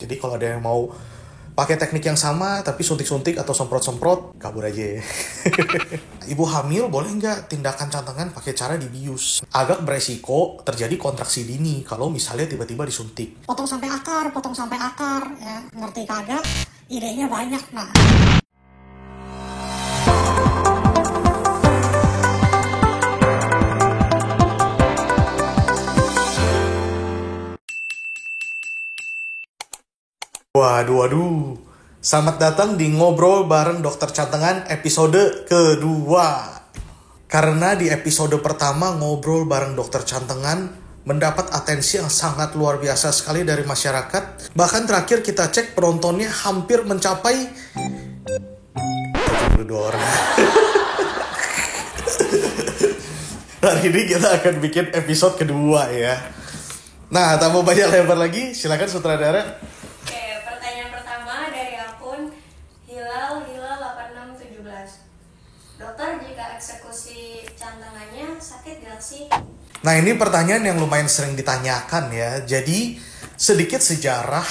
Jadi kalau ada yang mau pakai teknik yang sama tapi suntik-suntik atau semprot-semprot, kabur aja. Ibu hamil boleh nggak tindakan cantengan pakai cara dibius? Agak beresiko terjadi kontraksi dini kalau misalnya tiba-tiba disuntik. Potong sampai akar, ya ngerti kagak? Idenya banyak, nah. Waduh. Selamat datang di Ngobrol bareng Dokter Cantengan episode kedua. Karena di episode pertama Ngobrol bareng Dokter Cantengan mendapat atensi yang sangat luar biasa sekali dari masyarakat. Bahkan terakhir kita cek penontonnya hampir mencapai 72 orang. Hari ini kita akan bikin episode kedua ya. Nah, tak mau banyak lebar lagi, silakan sutradara. Dokter, jika eksekusi cantengannya sakit gak sih? Nah, ini pertanyaan yang lumayan sering ditanyakan ya. Jadi sedikit sejarah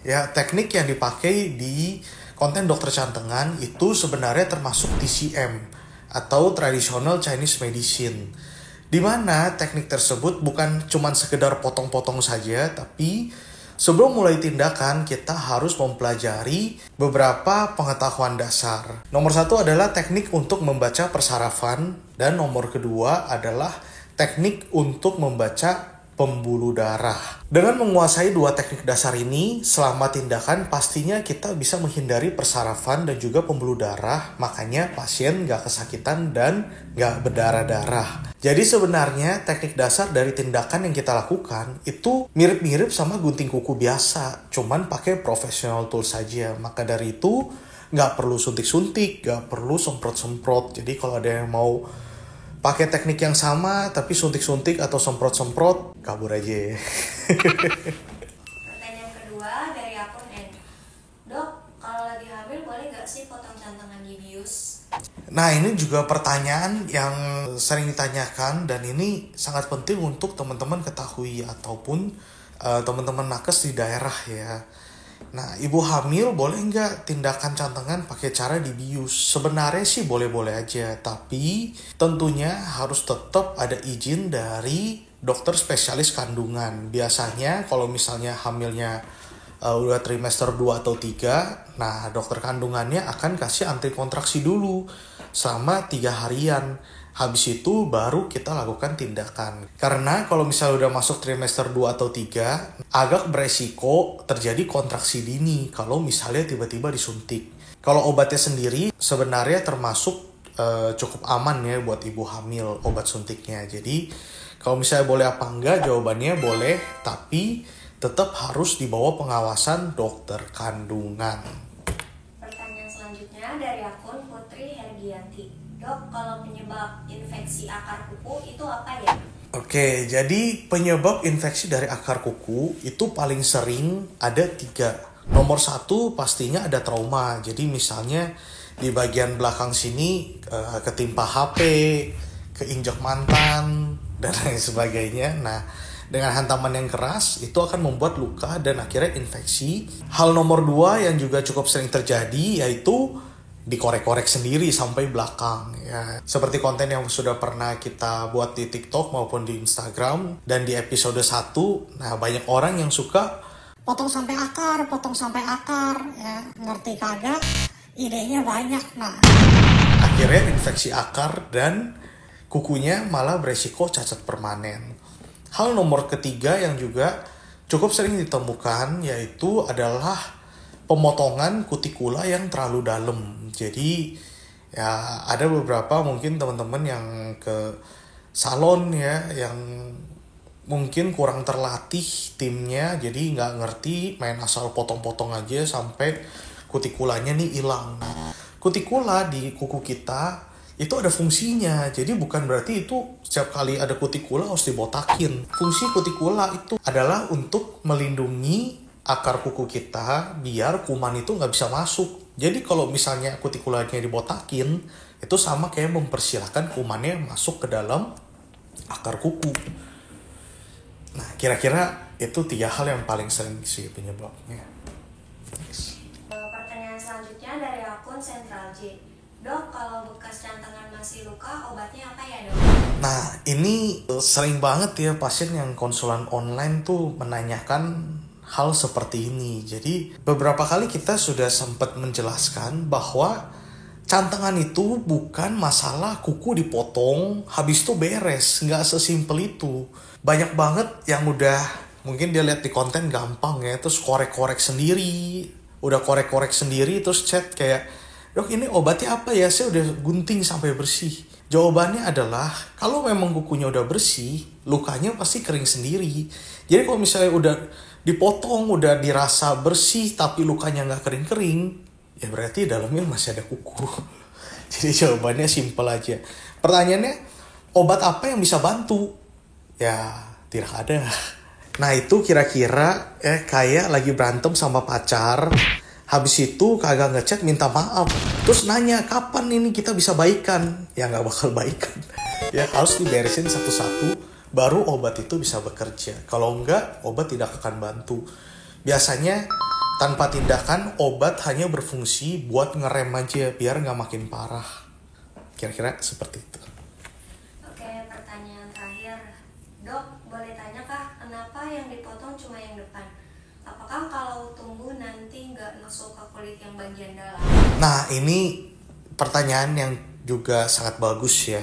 ya, teknik yang dipakai di konten dokter cantengan itu sebenarnya termasuk TCM atau Traditional Chinese Medicine. Di mana teknik tersebut bukan cuma sekedar potong-potong saja, tapi sebelum mulai tindakan, kita harus mempelajari beberapa pengetahuan dasar. Nomor satu adalah teknik untuk membaca persarafan, dan nomor kedua adalah teknik untuk membaca pembuluh darah. Dengan menguasai dua teknik dasar ini, selama tindakan pastinya kita bisa menghindari persarafan dan juga pembuluh darah, makanya pasien gak kesakitan dan gak berdarah-darah. Jadi sebenarnya teknik dasar dari tindakan yang kita lakukan itu mirip-mirip sama gunting kuku biasa, cuman pakai professional tool saja. Maka dari itu nggak perlu suntik-suntik, nggak perlu semprot-semprot. Jadi kalau ada yang mau pakai teknik yang sama tapi suntik-suntik atau semprot-semprot, kabur aja. Pertanyaan kedua dari akun N. Dok, kalau lagi hamil boleh gak sih potong cantengan dibius? Nah, ini juga pertanyaan yang sering ditanyakan dan ini sangat penting untuk teman-teman ketahui ataupun teman-teman nakes di daerah ya. Nah, ibu hamil boleh nggak tindakan cantengan pakai cara dibius? Sebenarnya sih boleh-boleh aja, tapi tentunya harus tetap ada izin dari dokter spesialis kandungan. Biasanya kalau misalnya hamilnya udah trimester 2 atau 3, nah dokter kandungannya akan kasih anti kontraksi dulu selama 3 harian. Habis itu baru kita lakukan tindakan. Karena kalau misalnya udah masuk trimester 2 atau 3, agak beresiko terjadi kontraksi dini kalau misalnya tiba-tiba disuntik. Kalau obatnya sendiri sebenarnya termasuk cukup aman ya buat ibu hamil obat suntiknya. Jadi kalau misalnya boleh apa enggak, jawabannya boleh, tapi tetap harus di bawah pengawasan dokter kandungan. Pertanyaan selanjutnya dari akun Putri Hergianti. Dok, kalau penyebab infeksi akar kuku itu apa ya? Oke, jadi penyebab infeksi dari akar kuku itu paling sering ada 3. Nomor 1 pastinya ada trauma. Jadi misalnya di bagian belakang sini ketimpa HP, keinjak mantan, dan lain sebagainya. Nah, dengan hantaman yang keras itu akan membuat luka dan akhirnya infeksi. Hal nomor 2 yang juga cukup sering terjadi yaitu dikorek-korek sendiri sampai belakang ya. Seperti konten yang sudah pernah kita buat di TikTok maupun di Instagram. Dan di episode 1, nah banyak orang yang suka Potong sampai akar, ya ngerti kagak? Idenya banyak, nah. akhirnya infeksi akar dan kukunya malah beresiko cacat permanen. Hal nomor ketiga yang juga cukup sering ditemukan yaitu adalah pemotongan kutikula yang terlalu dalam. Jadi ya ada beberapa mungkin teman-teman yang ke salon ya, yang mungkin kurang terlatih timnya, jadi nggak ngerti, main asal potong-potong aja sampai kutikulanya nih hilang. Nah, kutikula di kuku kita itu ada fungsinya, jadi bukan berarti itu setiap kali ada kutikula harus dibotakin. Fungsi kutikula itu adalah untuk melindungi akar kuku kita biar kuman itu nggak bisa masuk. Jadi kalau misalnya kutikulanya dibotakin, itu sama kayak mempersilahkan kumannya masuk ke dalam akar kuku. Nah, kira-kira itu 3 hal yang paling sering sih penyebabnya. selanjutnya dari akun Central J. Dok, kalau bekas cantengan masih luka, obatnya apa ya dok? Nah, ini sering banget ya pasien yang konsulan online tuh menanyakan hal seperti ini. Jadi beberapa kali kita sudah sempat menjelaskan bahwa cantengan itu bukan masalah kuku dipotong, habis itu beres. Nggak sesimpel itu. Banyak banget yang udah, mungkin dia lihat di konten gampang ya, terus korek-korek sendiri. Udah korek-korek sendiri, terus chat kayak, dok ini obatnya apa ya? Saya udah gunting sampai bersih. Jawabannya adalah, kalau memang kukunya udah bersih, lukanya pasti kering sendiri. Jadi kalau misalnya udah dipotong, udah dirasa bersih, tapi lukanya nggak kering-kering, ya berarti dalamnya masih ada kuku. Jadi jawabannya simpel aja. Pertanyaannya, obat apa yang bisa bantu? Ya, tidak ada. Nah itu kira-kira kayak lagi berantem sama pacar, habis itu kagak ngechat minta maaf, terus nanya kapan ini kita bisa baikan. Ya nggak bakal baikan. Ya harus diberesin satu-satu, baru obat itu bisa bekerja. Kalau enggak, obat tidak akan bantu. Biasanya tanpa tindakan, obat hanya berfungsi buat ngerem aja biar nggak makin parah. Kira-kira seperti itu. Oke, pertanyaan terakhir. Dok, boleh tanya kah, kenapa yang dipotong cuma yang depan? Apakah kalau tumbuh nanti nggak masuk ke kulit yang bagian dalam? Nah, ini pertanyaan yang juga sangat bagus ya.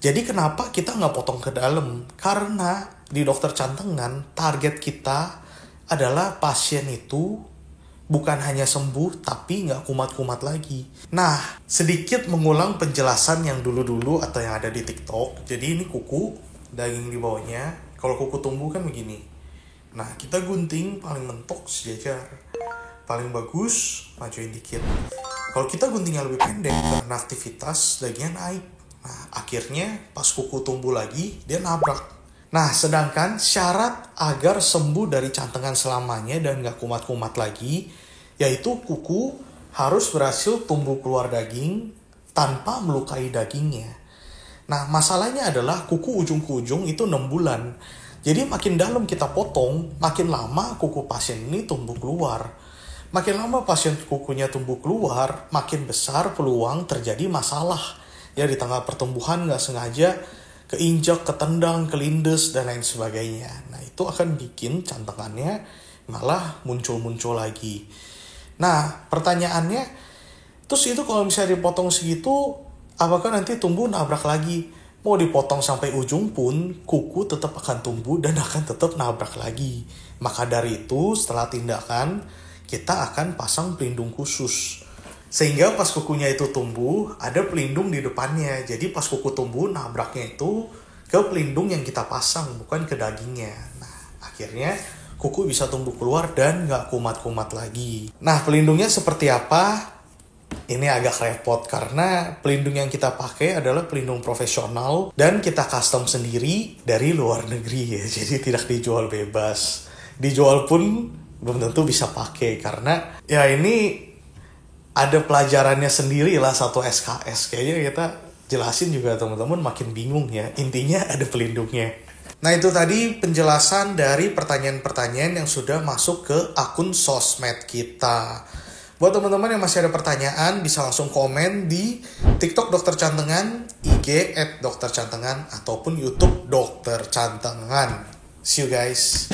Jadi kenapa kita nggak potong ke dalam? Karena di dokter cantengan, target kita adalah pasien itu bukan hanya sembuh, tapi nggak kumat-kumat lagi. Nah, sedikit mengulang penjelasan yang dulu-dulu atau yang ada di TikTok. Jadi ini kuku, daging di bawahnya. Kalau kuku tumbuh kan begini. Nah, kita gunting paling mentok sejajar. Paling bagus, majuin dikit. Kalau kita guntingnya lebih pendek, karena aktivitas dagingnya naik. Nah, akhirnya pas kuku tumbuh lagi, dia nabrak. Nah, sedangkan syarat agar sembuh dari cantengan selamanya dan gak kumat-kumat lagi, yaitu kuku harus berhasil tumbuh keluar daging tanpa melukai dagingnya. Nah, masalahnya adalah kuku ujung ke ujung itu 6 bulan. Jadi makin dalam kita potong, makin lama kuku pasien ini tumbuh keluar. Makin lama pasien kukunya tumbuh keluar, makin besar peluang terjadi masalah. Ya di tengah pertumbuhan nggak sengaja keinjak, ketendang, kelindes, dan lain sebagainya. Nah itu akan bikin cantengannya malah muncul-muncul lagi. Nah pertanyaannya, terus itu kalau misalnya dipotong segitu, apakah nanti tumbuh nabrak lagi? Mau dipotong sampai ujung pun, kuku tetap akan tumbuh dan akan tetap nabrak lagi. Maka dari itu, setelah tindakan, kita akan pasang pelindung khusus. Sehingga pas kukunya itu tumbuh, ada pelindung di depannya. Jadi pas kuku tumbuh, nabraknya itu ke pelindung yang kita pasang, bukan ke dagingnya. Nah, akhirnya kuku bisa tumbuh keluar dan nggak kumat-kumat lagi. Nah, pelindungnya seperti apa? Ini agak repot karena pelindung yang kita pakai adalah pelindung profesional dan kita custom sendiri dari luar negeri ya. Jadi tidak dijual bebas. Dijual pun belum tentu bisa pakai karena ya ini ada pelajarannya sendiri lah satu SKS. Kayaknya kita jelasin juga teman-teman makin bingung ya. Intinya ada pelindungnya. Nah itu tadi penjelasan dari pertanyaan-pertanyaan yang sudah masuk ke akun sosmed kita. Buat teman-teman yang masih ada pertanyaan, bisa langsung komen di TikTok Dokter Cantengan, IG @doktercantengan, ataupun YouTube Dokter Cantengan. See you guys.